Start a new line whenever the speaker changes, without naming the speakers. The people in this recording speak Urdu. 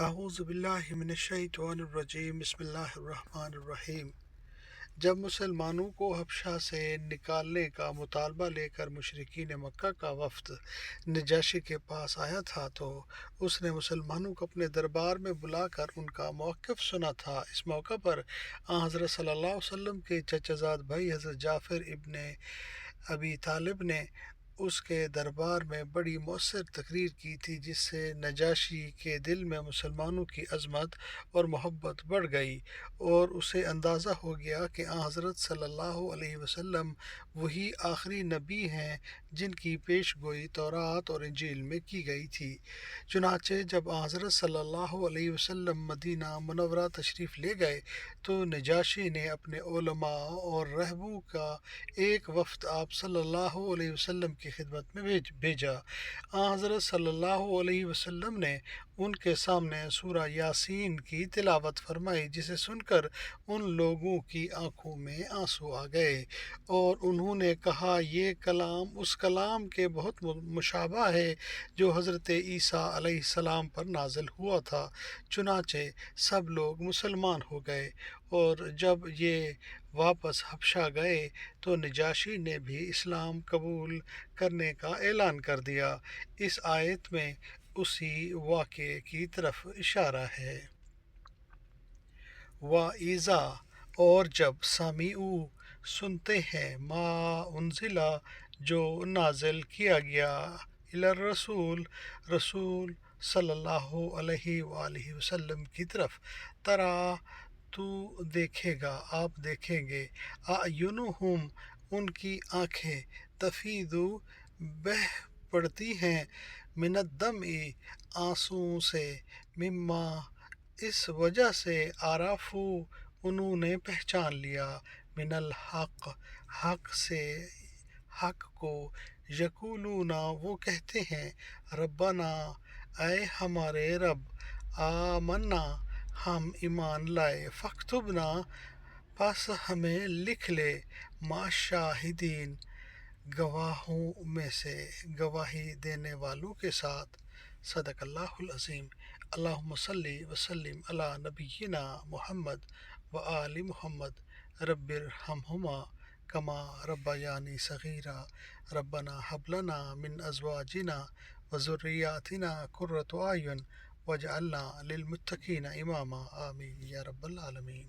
اعوذ باللہ من الشیطان الرجیم بسم اللہ الرحمن الرحیم۔ جب مسلمانوں کو حبشہ سے نکالنے کا مطالبہ لے کر مشرکین مکہ کا وفد نجاشی کے پاس آیا تھا تو اس نے مسلمانوں کو اپنے دربار میں بلا کر ان کا موقف سنا تھا۔ اس موقع پر حضرت صلی اللہ علیہ وسلم کے چچا زاد بھائی حضرت جعفر ابن ابی طالب نے اس کے دربار میں بڑی مؤثر تقریر کی تھی، جس سے نجاشی کے دل میں مسلمانوں کی عظمت اور محبت بڑھ گئی اور اسے اندازہ ہو گیا کہ حضرت صلی اللہ علیہ وسلم وہی آخری نبی ہیں جن کی پیش گوئی تورات اور انجیل میں کی گئی تھی۔ چنانچہ جب حضرت صلی اللہ علیہ وسلم مدینہ منورہ تشریف لے گئے تو نجاشی نے اپنے علماء اور رہبوں کا ایک وفد آپ صلی اللہ علیہ وسلم کی خدمت میں بھیجا۔ حضرت صلی اللہ علیہ وسلم نے ان کے سامنے سورہ یاسین کی تلاوت فرمائی، جسے سن کر ان لوگوں کی آنکھوں میں آنسو آ گئے اور انہوں نے کہا یہ کلام اس کلام کے بہت مشابہ ہے جو حضرت عیسیٰ علیہ السلام پر نازل ہوا تھا۔ چنانچہ سب لوگ مسلمان ہو گئے اور جب یہ واپس حبشہ گئے تو نجاشی نے بھی اسلام قبول کرنے کا اعلان کر دیا۔ اس آیت میں اسی واقعے کی طرف اشارہ ہے۔ وَإِذَا اور جب سَمِعُوا سنتے ہیں ما انزلہ جو نازل کیا گیا الی الرسول رسول صلی اللہ علیہ وآلہ وسلم کی طرف، ترا تو دیکھے گا، آپ دیکھیں گے، اعینہم ان کی آنکھیں، تفیض بہہ پڑتی ہیں، من الدمع آنسوؤں سے، مما اس وجہ سے، عرفو انہوں نے پہچان لیا، من الحق حق سے، حق کو، یقولون وہ کہتے ہیں، ربنا اے ہمارے رب، آمنا ہم ایمان لائے، فاکتبنا پس ہمیں لکھ لے، مع الشاہدین گواہوں میں سے، گواہی دینے والوں کے ساتھ۔ صدق اللہ العظیم۔ اللہم صلی وسلم علی نبینا محمد وآل محمد، رب ارحمہما کما ربیانی صغیرا، ربنا ہب لنا من ازواجنا وذریاتنا قرۃ اعین واجعلنا للمتقین اماما، آمین یا رب العالمین۔